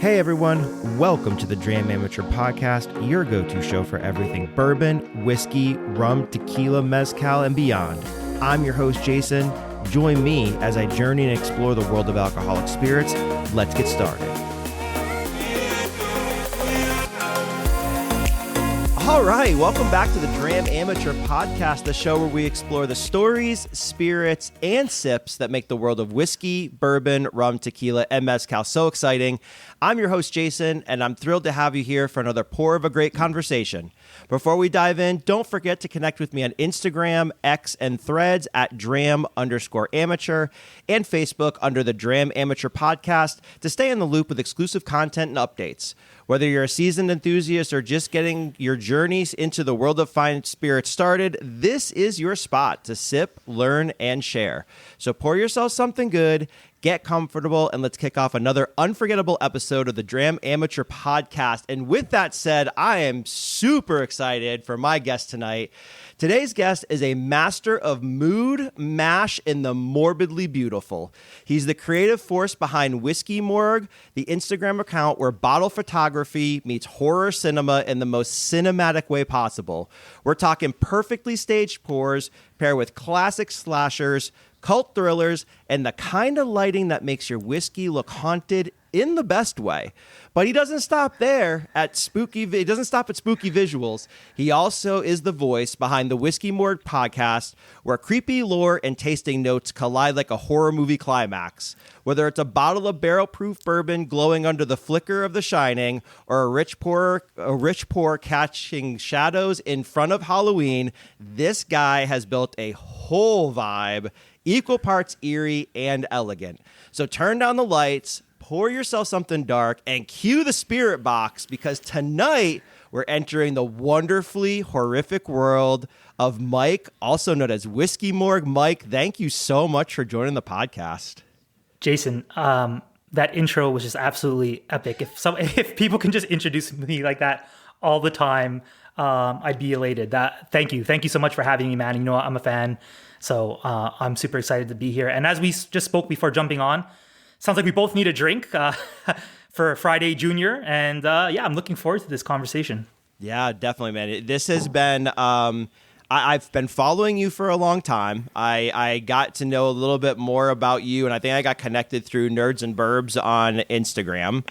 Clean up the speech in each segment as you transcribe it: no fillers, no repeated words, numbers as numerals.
Hey everyone, welcome to the Dram Amateur Podcast, your go-to show for everything bourbon, whiskey, rum, tequila, mezcal, and beyond. I'm your host, Jason. Join me as I journey and explore the world of alcoholic spirits. Let's get started. All right, welcome back to the Dram Amateur Podcast, the show where we explore the stories, spirits, and sips that make the world of whiskey, bourbon, rum, tequila, and mezcal so exciting. I'm your host, Jason, and I'm thrilled to have you here for another pour of a great conversation. Before we dive in, don't forget to connect with me on Instagram, X, and Threads at Dram_amateur and Facebook under the Dram Amateur Podcast to stay in the loop with exclusive content and updates. Whether you're a seasoned enthusiast or just getting your journeys into the world of fine spirits started, this is your spot to sip, learn, and share. So pour yourself something good, get comfortable, and let's kick off another unforgettable episode of the Dram Amateur Podcast. And with that said, I am super excited for my guest tonight. Today's guest is a master of mood, mash, and the morbidly beautiful. He's the creative force behind Whiskey Morgue, the Instagram account where bottle photography meets horror cinema in the most cinematic way possible. We're talking perfectly staged pours paired with classic slashers, cult thrillers, and the kind of lighting that makes your whiskey look haunted in the best way. But he doesn't stop there at spooky. He doesn't stop at spooky visuals. He also is the voice behind the Whiskey Morgue podcast, where creepy lore and tasting notes collide like a horror movie climax. Whether it's a bottle of barrel-proof bourbon glowing under the flicker of The Shining, or a rich pour catching shadows in front of Halloween, this guy has built a whole vibe, equal parts eerie and elegant. So turn down the lights, pour yourself something dark, and cue the spirit box, because tonight we're entering the wonderfully horrific world of Mike, also known as Whiskey Morgue. Mike, thank you so much for joining the podcast. Jason, that intro was just absolutely epic. If people can just introduce me like that all the time, I'd be elated. Thank you so much for having me, man. You know, I'm a fan, so I'm super excited to be here. And as we just spoke before jumping on, sounds like we both need a drink for Friday Junior, and I'm looking forward to this conversation. Yeah, definitely, man. This has been. I've been following you for a long time. I got to know a little bit more about you, and I think I got connected through Nerds and Burbs on Instagram.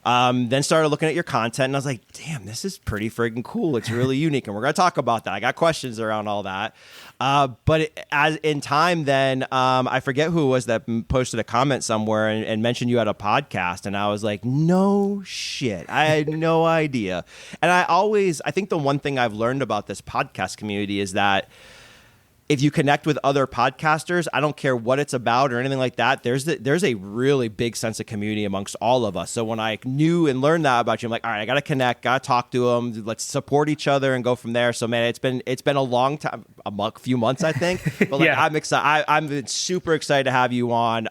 Then started looking at your content, and I was like, damn, this is pretty friggin' cool. It's really unique, and we're going to talk about that. I got questions around all that. But as in time, then I forget who it was that posted a comment somewhere and mentioned you had a podcast, and I was like, no shit. I had no idea. And I think the one thing I've learned about this podcast community is that if you connect with other podcasters, I don't care what it's about or anything like that, there's a really big sense of community amongst all of us. So when I knew and learned that about you, I'm like, all right, I got to connect, got to talk to them. Let's support each other and go from there. So, man, it's been a long time, a few months, I think. But Yeah. I'm excited. I'm super excited to have you on.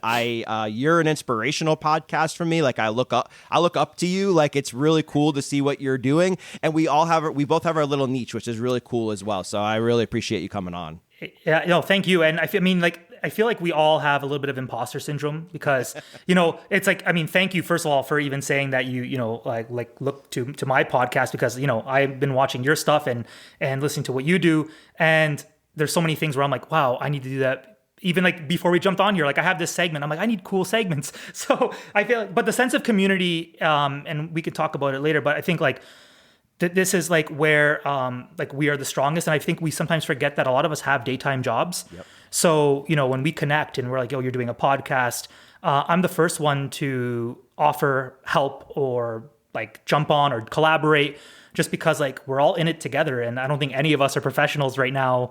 You're an inspirational podcast for me. Like I look up to you. Like it's really cool to see what you're doing. And we both have our little niche, which is really cool as well. So I really appreciate you coming on. Yeah, no, thank you. And I feel like we all have a little bit of imposter syndrome because, it's like, thank you, first of all, for even saying that you look to my podcast, because, I've been watching your stuff and listening to what you do. And there's so many things where I'm like, wow, I need to do that. Even like before we jumped on here, like I have this segment, I'm like, I need cool segments. So I feel, but the sense of community, and we could talk about it later, but I think like, this is like where we are the strongest. And I think we sometimes forget that a lot of us have daytime jobs. Yep. So, when we connect and we're like, you're doing a podcast, I'm the first one to offer help or like jump on or collaborate, just because like we're all in it together. And I don't think any of us are professionals right now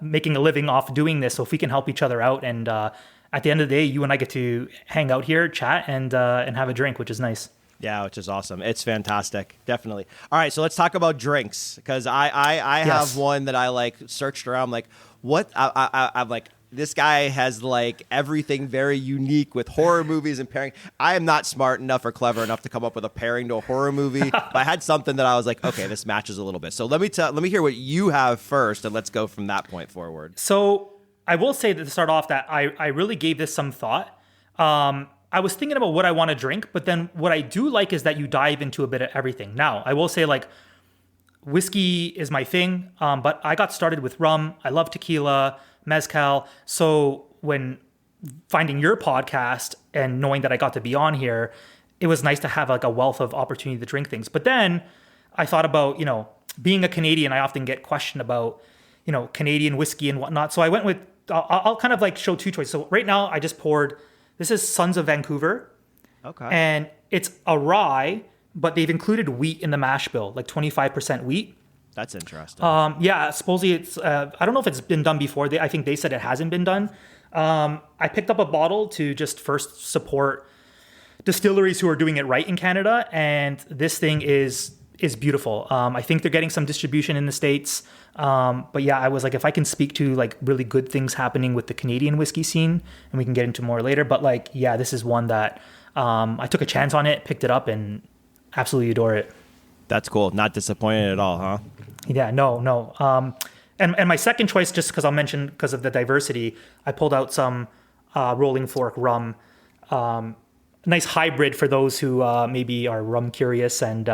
making a living off doing this. So if we can help each other out, and at the end of the day, you and I get to hang out here, chat, and have a drink, which is nice. Yeah, which is awesome. It's fantastic. Definitely. All right, so let's talk about drinks, because I have one that I like searched around. I'm like, what? I'm like, this guy has like everything very unique with horror movies and pairing. I am not smart enough or clever enough to come up with a pairing to a horror movie, but I had something that I was like, okay, this matches a little bit. So let me hear what you have first, and let's go from that point forward. So I will say that to start off that I really gave this some thought. I was thinking about what I want to drink, but then what I do like is that you dive into a bit of everything. Now, I will say like whiskey is my thing, but I got started with rum. I love tequila, mezcal. So when finding your podcast and knowing that I got to be on here, it was nice to have like a wealth of opportunity to drink things. But then I thought about, being a Canadian, I often get questioned about, Canadian whiskey and whatnot. So I went with, I'll kind of like show two choices. So right now I just poured, this is Sons of Vancouver. Okay. And it's a rye, but they've included wheat in the mash bill, like 25% wheat. That's interesting. Yeah, supposedly it's, I don't know if it's been done before. I think they said it hasn't been done. I picked up a bottle to just first support distilleries who are doing it right in Canada. And this thing is beautiful. I think they're getting some distribution in the States. But yeah, I was like, if I can speak to like really good things happening with the Canadian whiskey scene, and we can get into more later. But like, yeah, this is one that I took a chance on it, picked it up, and absolutely adore it. That's cool. Not disappointed at all, huh? Yeah, no. And my second choice, just because I'll mention because of the diversity, I pulled out some Rolling Fork Rum. Nice hybrid for those who maybe are rum curious and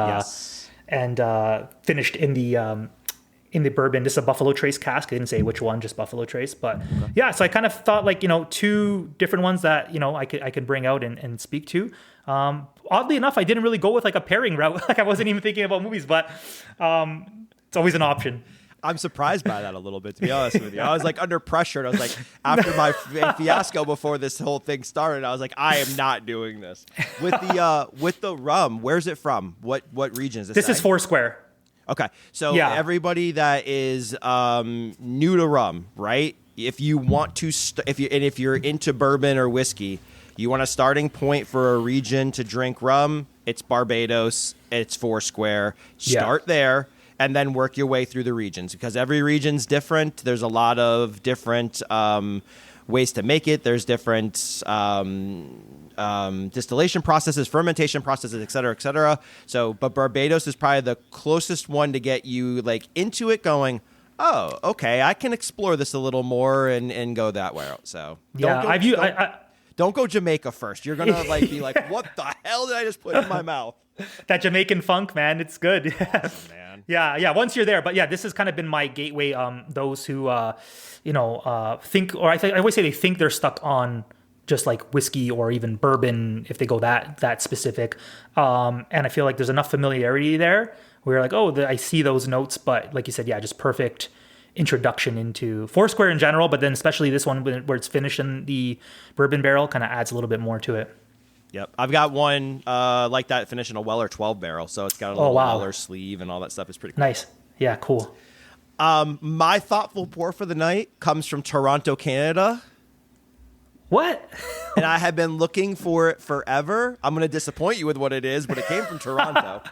finished in the bourbon. This is a Buffalo Trace cask. I didn't say which one, just Buffalo Trace. But yeah, so I kind of thought like, two different ones that, I could bring out and speak to. Oddly enough, I didn't really go with like a pairing route. Like I wasn't even thinking about movies, but it's always an option. I'm surprised by that a little bit, to be honest with you. I was like under pressure, and I was like, after my fiasco before this whole thing started, I was like, I am not doing this. With the rum, where's it from? What region is this? This is Foursquare. Okay, so everybody that is new to rum, right? If you want to, if you're into bourbon or whiskey, you want a starting point for a region to drink rum. It's Barbados. It's Foursquare. Start there. And then work your way through the regions, because every region's different. There's a lot of different ways to make it. There's different distillation processes, fermentation processes, et cetera, et cetera. So, but Barbados is probably the closest one to get you like into it going, oh, okay, I can explore this a little more and go that way. So don't go Jamaica first. You're going to like be like, what the hell did I just put in my mouth? That Jamaican funk, man, it's good. Oh, man. Yeah. Once you're there, but yeah, this has kind of been my gateway. Those who, think, or I always say they think they're stuck on just like whiskey or even bourbon if they go that specific. And I feel like there's enough familiarity there where you're like, oh, I see those notes, but like you said, yeah, just perfect introduction into Foursquare in general, but then especially this one where it's finished in the bourbon barrel kind of adds a little bit more to it. Yep. I've got one like that finished in a Weller 12 barrel. So it's got a little Weller sleeve and all that stuff. It's pretty cool. Nice. Yeah, cool. My thoughtful pour for the night comes from Toronto, Canada. What? And I have been looking for it forever. I'm going to disappoint you with what it is, but it came from Toronto.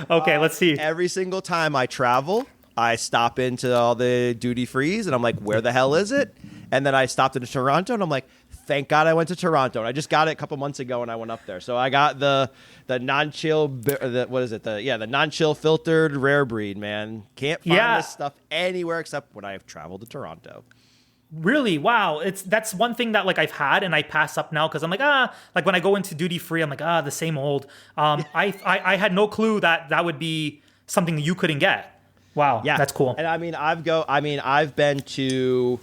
Okay, let's see. Every single time I travel, I stop into all the duty frees and I'm like, where the hell is it? And then I stopped into Toronto and I'm like, thank God I went to Toronto. And I just got it a couple months ago when I went up there. So I got the non-chill, the non-chill filtered rare breed, man. Can't find this stuff anywhere except when I've traveled to Toronto. Really? Wow. That's one thing that like I've had and I pass up now because I'm like, like when I go into duty free, I'm like, the same old. I had no clue that would be something you couldn't get. Wow. Yeah. That's cool. And I've been to,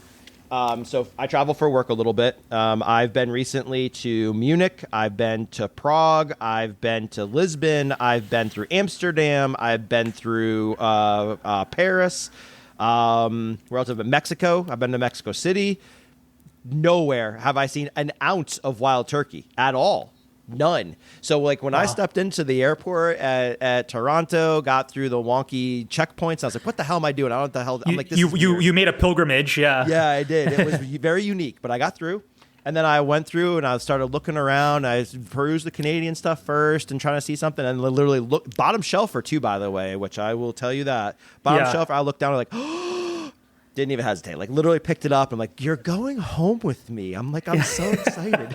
so I travel for work a little bit. I've been recently to Munich. I've been to Prague. I've been to Lisbon. I've been through Amsterdam. I've been through Paris. Where else have I been? Mexico. I've been to Mexico City. Nowhere have I seen an ounce of wild turkey at all. None. So like when I stepped into the airport at Toronto, got through the wonky checkpoints, I was like, what the hell am I doing? I don't know what the hell. I'm like, this is weird. You made a pilgrimage. Yeah. Yeah, I did. It was very unique, but I got through. And then I went through and I started looking around. I perused the Canadian stuff first and trying to see something, and literally look bottom shelfer too, by the way, which I will tell you that bottom shelfer. I looked down and like, didn't even hesitate. Like literally picked it up. I'm like, you're going home with me. I'm like, I'm so excited.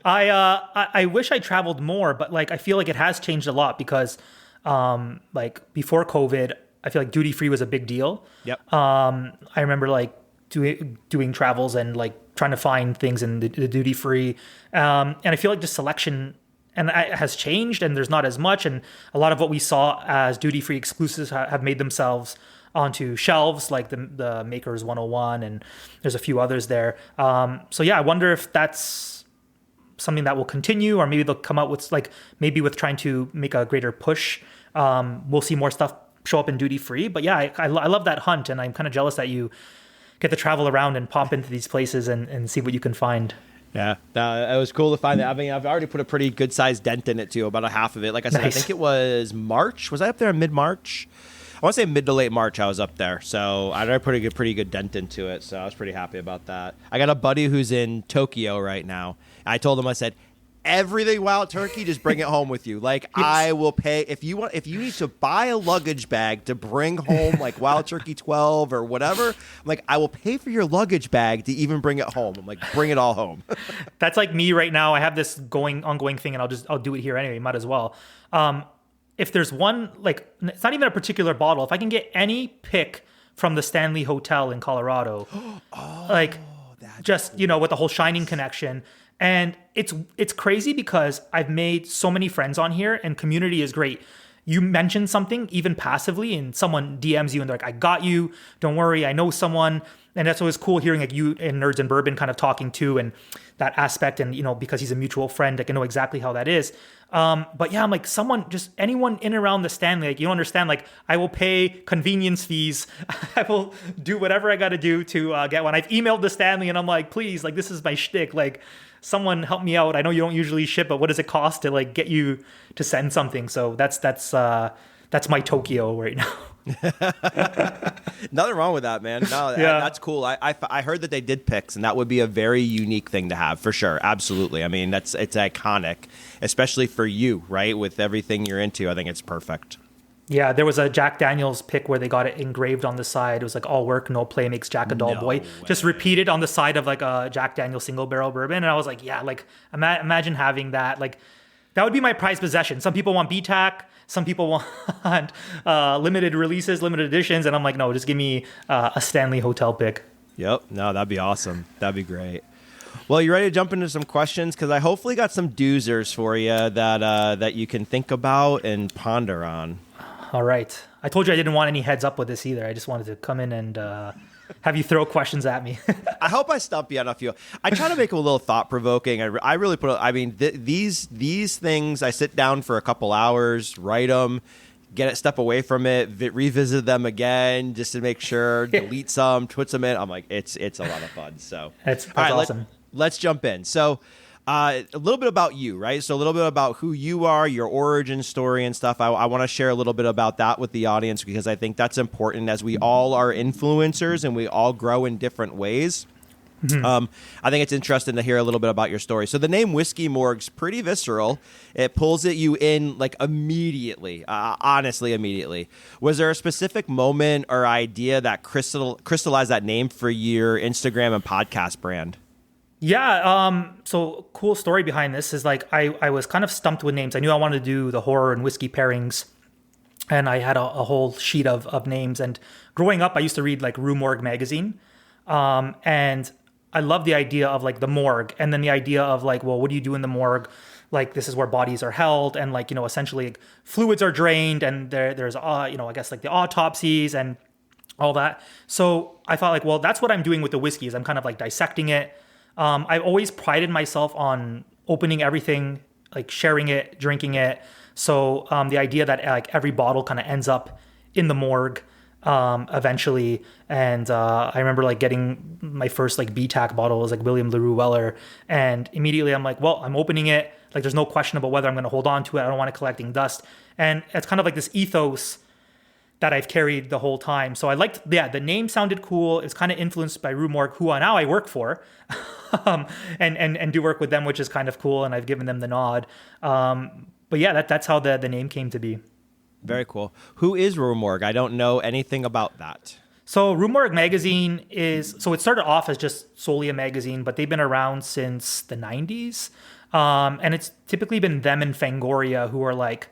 I wish I traveled more, but like I feel like it has changed a lot because like before COVID, I feel like duty free was a big deal. Yep. I remember like doing travels and like trying to find things in the duty free. And I feel like the selection has changed, and there's not as much. And a lot of what we saw as duty free exclusives have made themselves onto shelves, like the Makers 101, and there's a few others there. So yeah, I wonder if that's something that will continue, or maybe they'll come out with maybe with trying to make a greater push. We'll see more stuff show up in duty free. But yeah, I love that hunt, and I'm kind of jealous that you get to travel around and pop into these places and see what you can find. Yeah, it was cool to find that. I mean, I've already put a pretty good sized dent in it too, about a half of it. Like I said, nice. I think it was March. Was I up there in mid-March? I want to say mid to late March I was up there. So I already put a pretty good dent into it. So I was pretty happy about that. I got a buddy who's in Tokyo right now. I told him, I said, everything wild turkey, just bring it home with you. Like, yes. I will pay if you need to buy a luggage bag to bring home like wild turkey 12 or whatever. I'm like, I will pay for your luggage bag to even bring it home. I'm like, bring it all home. That's like me right now. I have this ongoing thing, and I'll do it here anyway. Might as well. If there's one, like, it's not even a particular bottle. If I can get any pick from the Stanley Hotel in Colorado, just with the whole Shining connection. And it's crazy because I've made so many friends on here, and community is great. You mention something even passively, and someone DMs you and they're like, I got you. Don't worry. I know someone. And that's always cool hearing like you and Nerds and Bourbon kind of talking too, and that aspect. And, because he's a mutual friend, like I know exactly how that is. But yeah, I'm like anyone in and around the Stanley, like you don't understand, like I will pay convenience fees. I will do whatever I got to do to get one. I've emailed the Stanley and I'm like, please, like this is my shtick. Like someone help me out. I know you don't usually ship, but what does it cost to like get you to send something? So that's my Tokyo right now. Nothing wrong with that, man. No, yeah. That's cool. I heard that they did picks, and that would be a very unique thing to have for sure. Absolutely. I mean, it's iconic, especially for you, right? With everything you're into, I think it's perfect. Yeah, there was a Jack Daniel's pick where they got it engraved on the side. It was like all work, no play makes Jack a dull boy. Way. Just repeated on the side of like a Jack Daniel's single barrel bourbon. And I was like, yeah, like imagine having that. Like that would be my prized possession. Some people want BTAC. Some people want limited releases, limited editions. And I'm like, no, just give me a Stanley Hotel pick. Yep. No, that'd be awesome. That'd be great. Well, you ready to jump into some questions? Because I hopefully got some doozers for you that you can think about and ponder on. All right. I told you I didn't want any heads up with this either. I just wanted to come in and have you throw questions at me. I hope I stump you enough. I try to make them a little thought provoking. I really these things, I sit down for a couple hours, write them, step away from it, revisit them again just to make sure, delete some, put some in. I'm like, it's a lot of fun. So that's awesome. Let's jump in. So a little bit about you, right? So a little bit about who you are, your origin story and stuff. I want to share a little bit about that with the audience because I think that's important as we all are influencers and we all grow in different ways. Mm-hmm. I think it's interesting to hear a little bit about your story. So the name Whiskey Morgue's pretty visceral. It pulls at you in like immediately, honestly, immediately. Was there a specific moment or idea that crystallized that name for your Instagram and podcast brand? Yeah, so cool story behind this is like I was kind of stumped with names. I knew I wanted to do the horror and whiskey pairings, and I had a whole sheet of names. And growing up, I used to read like Rue Morgue magazine, and I love the idea of like the morgue, and then the idea of like, well, what do you do in the morgue? Like this is where bodies are held, and like essentially like, fluids are drained, and there's I guess like the autopsies and all that. So I thought like, well, that's what I'm doing with the whiskey is I'm kind of like dissecting it. I've always prided myself on opening everything, like sharing it, drinking it. So the idea that like every bottle kind of ends up in the morgue eventually. And I remember like getting my first like BTAC bottle. It was like William LaRue Weller. And immediately I'm like, well, I'm opening it. Like there's no question about whether I'm going to hold on to it. I don't want it collecting dust. And it's kind of like this ethos that I've carried the whole time. So I liked, the name sounded cool. It's kind of influenced by Rue Morgue, who now I work for, and do work with them, which is kind of cool. And I've given them the nod. But yeah, that's how the name came to be. Very cool. Who is Rue Morgue? I don't know anything about that. So Rue Morgue magazine it started off as just solely a magazine, but they've been around since the 90s. And it's typically been them and Fangoria, who are like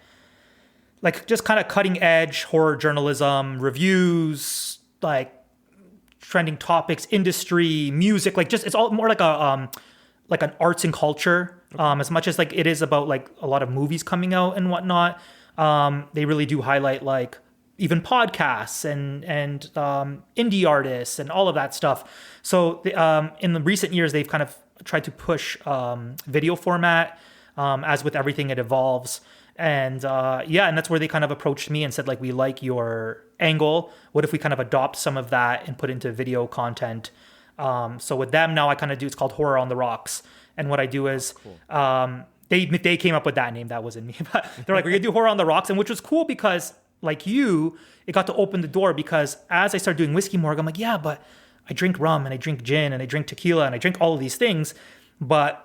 just kind of cutting edge horror journalism, reviews, like trending topics, industry, music, like just it's all more like an arts and culture, as much as like it is about like a lot of movies coming out and whatnot. They really do highlight like even podcasts and indie artists and all of that stuff. So in the recent years, they've kind of tried to push video format. As with everything, it evolves. And and that's where they kind of approached me and said, like, we like your angle. What if we kind of adopt some of that and put into video content? So with them now, I kind of do, it's called Horror on the Rocks. And what I do is they came up with that name. That wasn't me. But they're like, we're going to do Horror on the Rocks. And which was cool because like you, it got to open the door because as I started doing Whiskey Morgue, I'm like, yeah, but I drink rum and I drink gin and I drink tequila and I drink all of these things. But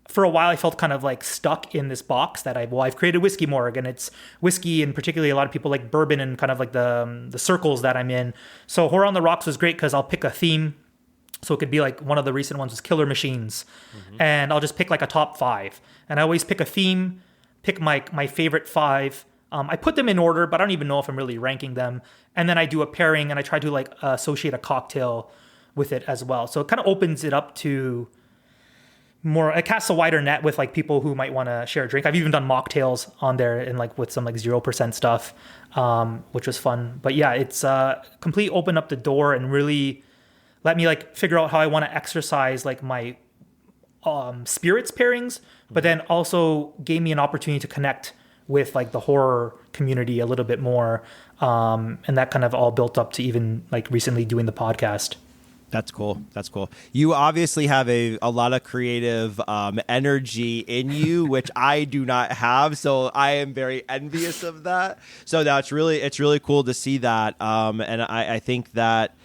for a while, I felt kind of like stuck in this box that I've created Whiskey Morgue, and it's whiskey, and particularly a lot of people like bourbon and kind of like the circles that I'm in. So Horror on the Rocks was great because I'll pick a theme. So it could be like one of the recent ones was killer machines, and I'll just pick like a top 5. And I always pick a theme, pick my favorite 5. I put them in order, but I don't even know if I'm really ranking them. And then I do a pairing, and I try to like associate a cocktail with it as well. So it kind of opens it up to more, it casts a wider net with like people who might want to share a drink. I've even done mocktails on there and like with some like 0% stuff, which was fun. But yeah, it's complete open up the door and really let me like figure out how I want to exercise like my spirits pairings, but then also gave me an opportunity to connect with like the horror community a little bit more. And that kind of all built up to even like recently doing the podcast. That's cool. That's cool. You obviously have a lot of creative energy in you, which I do not have. So I am very envious of that. So that's it's really cool to see that. And I think that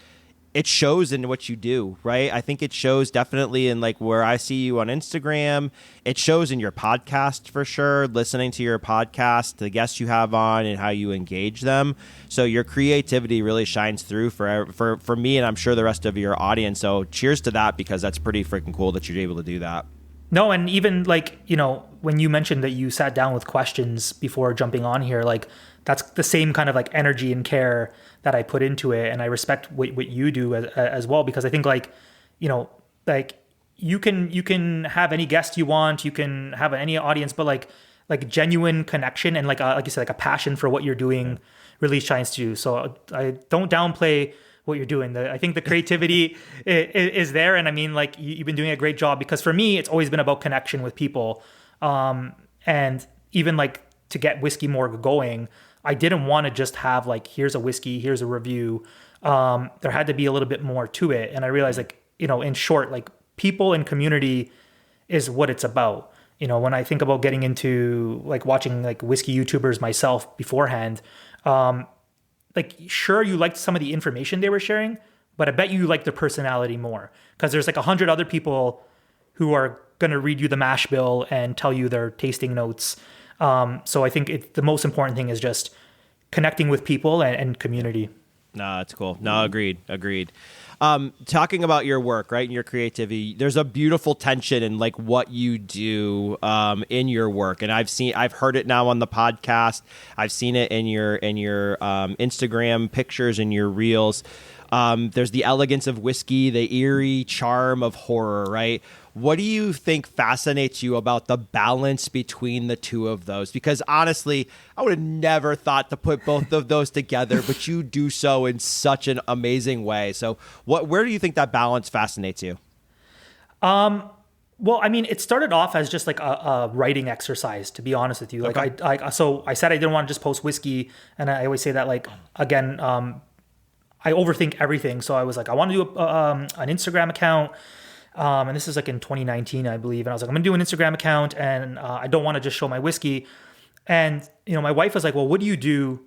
it shows in what you do, right? I think it shows definitely in like where I see you on Instagram. It shows in your podcast for sure, listening to your podcast, the guests you have on and how you engage them. So your creativity really shines through for me and I'm sure the rest of your audience. So cheers to that because that's pretty freaking cool that you're able to do that. No, and even like, you know, when you mentioned that you sat down with questions before jumping on here, like that's the same kind of like energy and care that I put into it. And I respect what you do as well, because I think like, you know, like you can have any guest you want, you can have any audience, but like genuine connection and like you said, like a passion for what you're doing really shines through. So I don't downplay what you're doing. I think the creativity is there. And I mean, like you've been doing a great job because for me, it's always been about connection with people. And even like to get Whiskey Morgue going, I didn't want to just have like, here's a whiskey, here's a review. There had to be a little bit more to it. And I realized like, you know, in short, like people and community is what it's about. You know, when I think about getting into like watching like whiskey YouTubers myself beforehand, like sure, you liked some of the information they were sharing, but I bet you like their personality more because there's like 100 other people who are going to read you the mash bill and tell you their tasting notes. So I think the most important thing is just connecting with people and community. No, that's cool. No, agreed. Talking about your work, right, and your creativity, there's a beautiful tension in like what you do in your work, and I've heard it now on the podcast. I've seen it in your Instagram pictures and your reels. There's the elegance of whiskey, the eerie charm of horror, right? What do you think fascinates you about the balance between the two of those? Because honestly, I would have never thought to put both of those together, but you do so in such an amazing way. So where do you think that balance fascinates you? Well, I mean, it started off as just like a writing exercise, to be honest with you. Like okay. So I said I didn't want to just post whiskey, and I always say that like, again, I overthink everything. So I was like, I want to do an Instagram account. And this is like in 2019, I believe. And I was like, I'm going to do an Instagram account and I don't want to just show my whiskey. And, you know, my wife was like, well, what do you do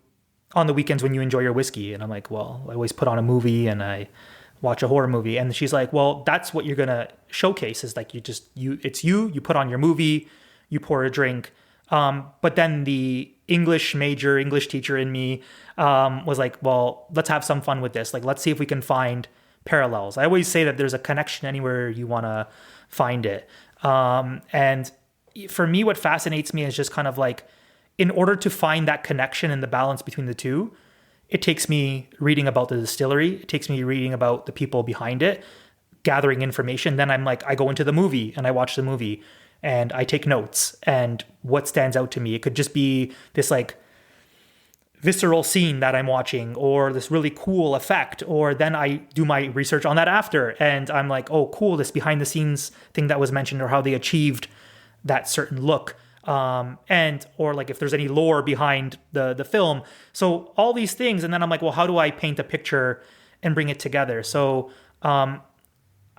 on the weekends when you enjoy your whiskey? And I'm like, well, I always put on a movie and I watch a horror movie. And she's like, well, that's what you're going to showcase is like, you put on your movie, you pour a drink. But then the English teacher in me was like, well, let's have some fun with this. Like, let's see if we can find parallels. I always say that there's a connection anywhere you want to find it. And for me, what fascinates me is just kind of like, in order to find that connection and the balance between the two, it takes me reading about the distillery. It takes me reading about the people behind it, gathering information. Then I'm like, I go into the movie and I watch the movie and I take notes, and what stands out to me. It could just be this like visceral scene that I'm watching, or this really cool effect, or then I do my research on that after. And I'm like, oh, cool, this behind the scenes thing that was mentioned, or how they achieved that certain look. Or like if there's any lore behind the film. So all these things. And then I'm like, well, how do I paint a picture and bring it together? So,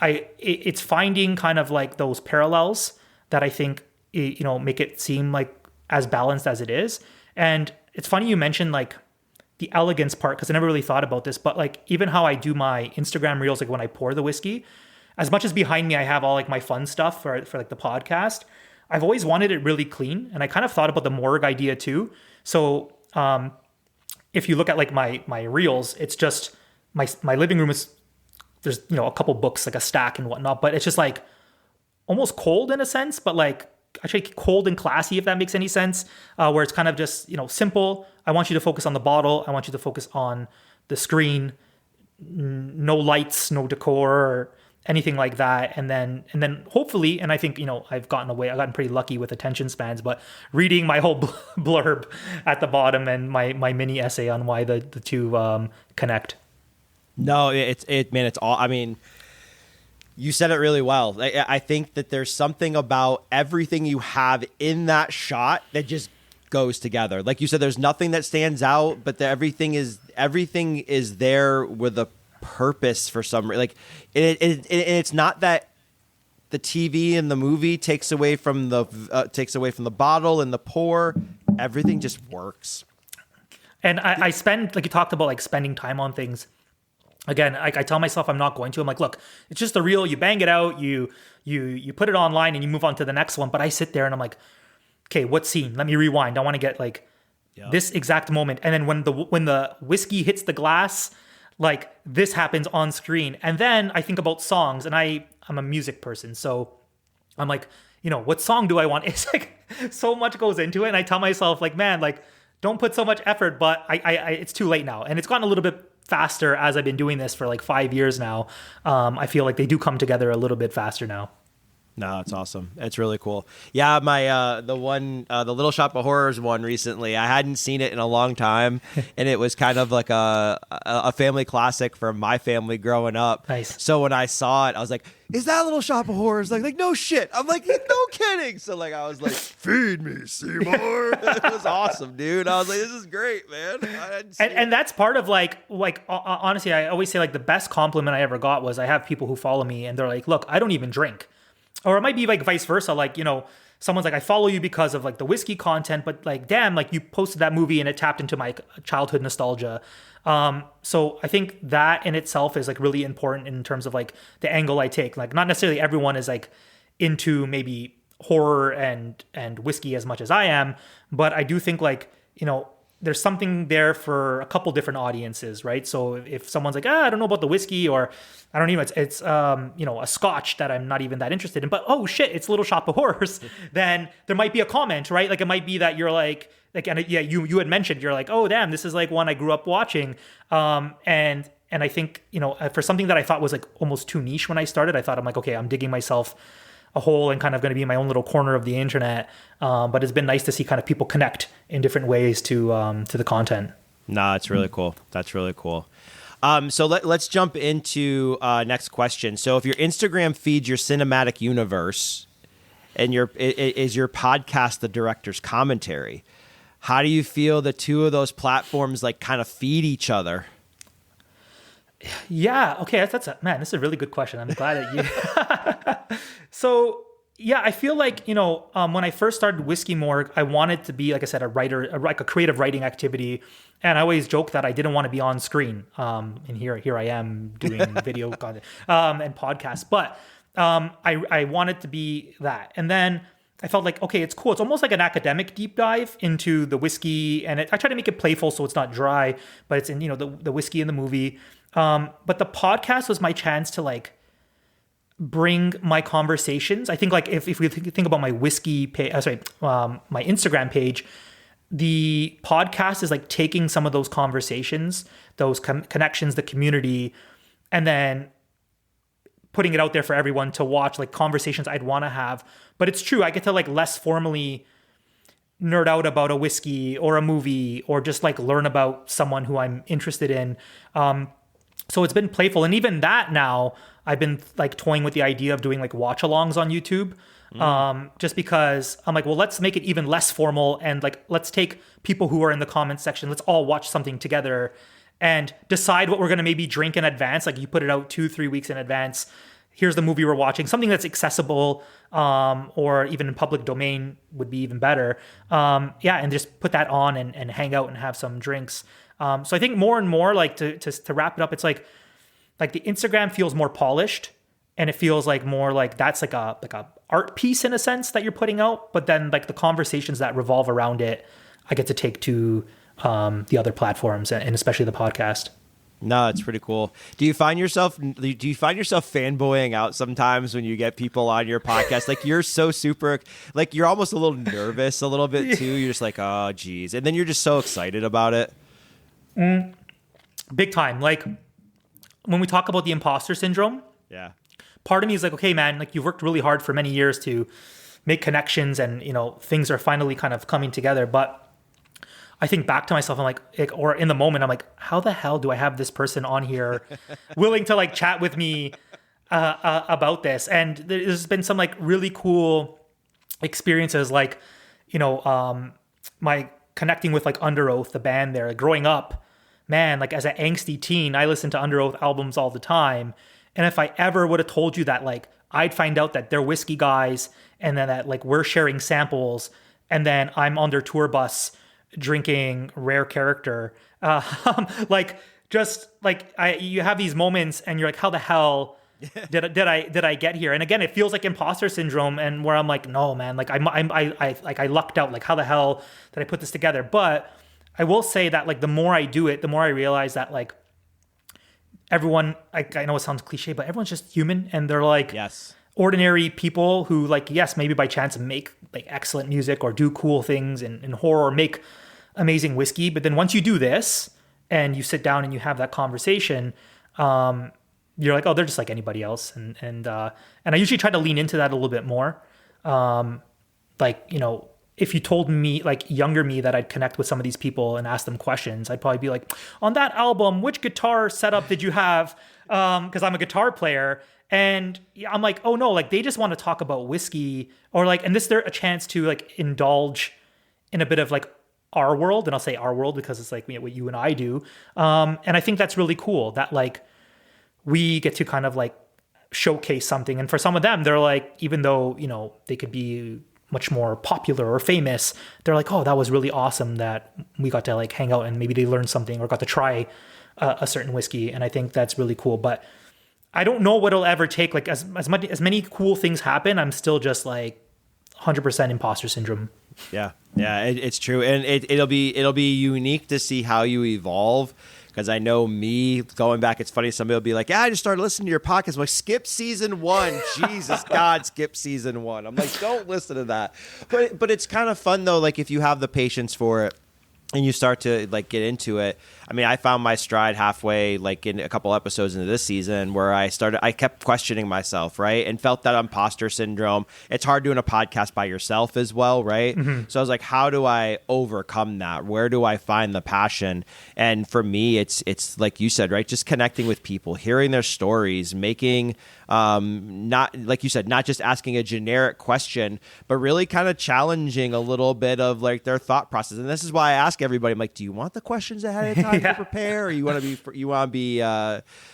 it's finding kind of like those parallels that I think, make it seem like as balanced as it is. And it's funny you mentioned like the elegance part, because I never really thought about this, but like even how I do my Instagram reels, like when I pour the whiskey, as much as behind me I have all like my fun stuff for like the podcast, I've always wanted it really clean. And I kind of thought about the morgue idea too. So if you look at like my reels, it's just my living room is, there's, a couple books, like a stack and whatnot, but it's just like almost cold in a sense, but like actually cold and classy, if that makes any sense, where it's kind of just, simple. I want you to focus on the bottle. I want you to focus on the screen, no lights, no decor, or anything like that. And then hopefully, and I think, I've gotten pretty lucky with attention spans, but reading my whole blurb at the bottom and my mini essay on why the two connect. No, it's all, I mean, you said it really well. I think that there's something about everything you have in that shot that just goes together. Like you said, there's nothing that stands out, but everything is there with a purpose for some reason. Like it's not that the TV and the movie takes away from the bottle and the pour. Everything just works. And I spend, like you talked about, like spending time on things. Again, I tell myself I'm not going to. I'm like, look, it's just a reel. You bang it out. You put it online and you move on to the next one. But I sit there and I'm like, okay, what scene? Let me rewind. I want to get like this exact moment. And then when the whiskey hits the glass, like this happens on screen. And then I think about songs, and I'm a music person. So I'm like, what song do I want? It's like so much goes into it. And I tell myself like, man, like don't put so much effort, but I it's too late now. And it's gotten a little bit faster as I've been doing this for like 5 years now. I feel like they do come together a little bit faster now. No, it's awesome. It's really cool. Yeah, my the Little Shop of Horrors one recently, I hadn't seen it in a long time, and it was kind of like a family classic for my family growing up. Nice. So when I saw it, I was like, "Is that Little Shop of Horrors?" Like no shit. I'm like, no kidding. So like I was like, "Feed me, Seymour." It was awesome, dude. I was like, "This is great, man." And that's part of like honestly, I always say like the best compliment I ever got was I have people who follow me and they're like, "Look, I don't even drink." Or it might be like vice versa. Like, someone's like, I follow you because of like the whiskey content, but like, damn, like you posted that movie and it tapped into my childhood nostalgia. So I think that in itself is like really important in terms of like the angle I take. Like not necessarily everyone is like into maybe horror and whiskey as much as I am, but I do think like, there's something there for a couple different audiences, right? So if someone's like, I don't know about the whiskey, or I don't even, it's a scotch that I'm not even that interested in, but oh shit, it's Little Shop of Horrors, then there might be a comment, right? Like it might be that you're like, and yeah, you had mentioned, you're like, oh damn, this is like one I grew up watching. And I think, for something that I thought was like almost too niche when I started, I thought I'm like, okay, I'm digging myself a hole and kind of going to be in my own little corner of the internet. But it's been nice to see kind of people connect in different ways to the content. No, it's really cool. That's really cool. So let's jump into next question. So if your Instagram feeds your cinematic universe and is your podcast the director's commentary, how do you feel the two of those platforms like kind of feed each other? Yeah. Okay. Man, this is a really good question. I'm glad that you. So yeah, I feel like when I first started Whiskey Morgue, I wanted to be, like I said, a writer, like a creative writing activity, and I always joke that I didn't want to be on screen. And here I am doing video content and podcasts, but I wanted to be that, and then I felt like, okay, it's cool. It's almost like an academic deep dive into the whiskey, and I try to make it playful so it's not dry, but it's in the whiskey in the movie. But the podcast was my chance to like bring my conversations. I think like if we think about my whiskey page, my Instagram page, the podcast is like taking some of those conversations, those connections, the community, and then putting it out there for everyone to watch, like conversations I'd want to have. But it's true, I get to like less formally nerd out about a whiskey or a movie or just like learn about someone who I'm interested in. So it's been playful. And even that now, I've been like toying with the idea of doing like watch-alongs on YouTube. Just because I'm like, well, let's make it even less formal and like, let's take people who are in the comments section. Let's all watch something together and decide what we're going to maybe drink in advance. Like you put it out 2-3 weeks in advance. Here's the movie we're watching, something that's accessible, or even in public domain would be even better. And just put that on and hang out and have some drinks. So I think more and more, like to wrap it up, it's like the Instagram feels more polished, and it feels like more like that's like a art piece in a sense that you're putting out. But then like the conversations that revolve around it, I get to take to the other platforms and especially the podcast. No, it's pretty cool. Do you find yourself fanboying out sometimes when you get people on your podcast? Like you're so super, like you're almost a little nervous a little bit too. You're just like, oh geez. And then you're just so excited about it. Big time. Like when we talk about the imposter syndrome, yeah. Part of me is like, okay, man, like you've worked really hard for many years to make connections and, things are finally kind of coming together. But I think back to myself, I'm like, or in the moment, I'm like, how the hell do I have this person on here willing to like chat with me about this? And there's been some like really cool experiences, like, my connecting with like Under Oath, the band there, like, growing up, man, like as an angsty teen, I listened to Under Oath albums all the time. And if I ever would have told you that, like, I'd find out that they're whiskey guys and then that like we're sharing samples and then I'm on their tour bus drinking rare character, like just like you have these moments and you're like, how the hell did I get here? And again, it feels like imposter syndrome, and where I'm like, no, man, like I lucked out. Like, how the hell did I put this together? But I will say that like the more I do it, the more I realize that like everyone, I know it sounds cliche, but everyone's just human, and they're like, yes, ordinary people who like, yes, maybe by chance make like excellent music or do cool things in horror or make amazing whiskey. But then once you do this and you sit down and you have that conversation, you're like, oh, they're just like anybody else. And I usually try to lean into that a little bit more. If you told me, like younger me, that I'd connect with some of these people and ask them questions, I'd probably be like, on that album, which guitar setup did you have? Because I'm a guitar player. And I'm like, oh no, like they just want to talk about whiskey, or like, and this, they're a chance to like indulge in a bit of like our world. And I'll say our world because it's like what you and I do. And I think that's really cool that like we get to kind of like showcase something. And for some of them, they're like, even though, they could be much more popular or famous, they're like, oh, that was really awesome that we got to like hang out and maybe they learned something or got to try a certain whiskey. And I think that's really cool. But I don't know what it'll ever take. Like as many cool things happen, I'm still just like 100% imposter syndrome. Yeah, it's true, and it'll be unique to see how you evolve. Because I know me going back, it's funny. Somebody will be like, "Yeah, I just started listening to your podcast." I'm like, skip season 1, Jesus God, skip season 1. I'm like, don't listen to that. But it's kind of fun though. Like if you have the patience for it, and you start to like get into it. I mean, I found my stride halfway, like in a couple episodes into this season, where I kept questioning myself, right? And felt that imposter syndrome. It's hard doing a podcast by yourself as well, right? Mm-hmm. So I was like, how do I overcome that? Where do I find the passion? And for me, it's like you said, right? Just connecting with people, hearing their stories, making, not, like you said, not just asking a generic question, but really kind of challenging a little bit of like their thought process. And this is why I ask everybody, I'm like, do you want the questions ahead of time to prepare, or you want to be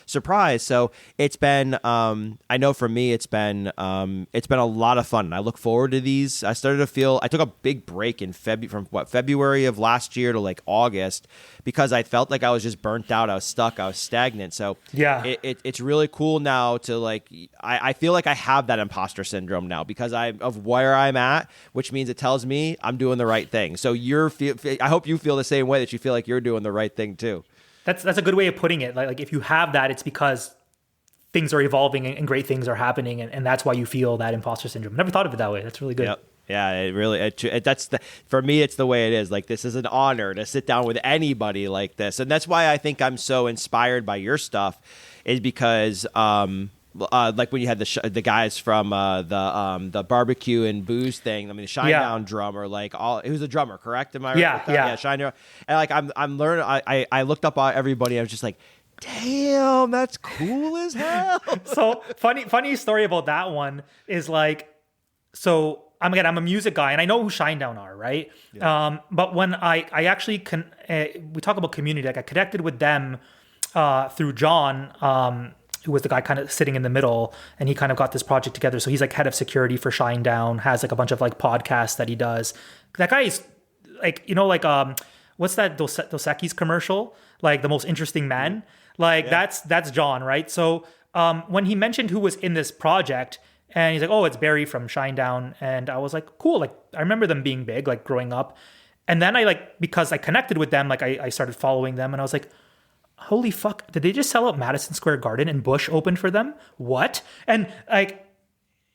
surprised? So it's been, I know for me, it's been a lot of fun. I look forward to these. I took a big break in February of last year to like August, because I felt like I was just burnt out. I was stuck. I was stagnant. So yeah, it's really cool now to like, I feel like I have that imposter syndrome now because of where I'm at, which means it tells me I'm doing the right thing. So I hope you feel the same way, that you feel like you're doing the right thing too. That's a good way of putting it. Like if you have that, it's because things are evolving and great things are happening. And that's why you feel that imposter syndrome. Never thought of it that way. That's really good. Yeah, it really, for me, it's the way it is. Like, this is an honor to sit down with anybody like this. And that's why I think I'm so inspired by your stuff, is because, like when you had the guys from the barbecue and booze thing. I mean, the Shinedown drummer, like he was a drummer, correct? Am I right? Yeah. Shinedown. And like I'm learning. I looked up everybody. I was just like, damn, that's cool as hell. So funny story about that one is like, so I'm a music guy and I know who Shinedown are, right? Yeah. But when I actually we talk about community, like I connected with them through John, who was the guy kind of sitting in the middle, and he kind of got this project together. So he's like head of security for Shinedown, has like a bunch of like podcasts that he does. That guy is like, what's that Dos Equis commercial? Like the most interesting man. Like that's John, right? So when he mentioned who was in this project, and he's like, oh, it's Barry from Shinedown. And I was like, cool. Like I remember them being big, like growing up. And then because I connected with them, like I started following them, and I was like, holy fuck, did they just sell out Madison Square Garden and Bush opened for them? What? And like,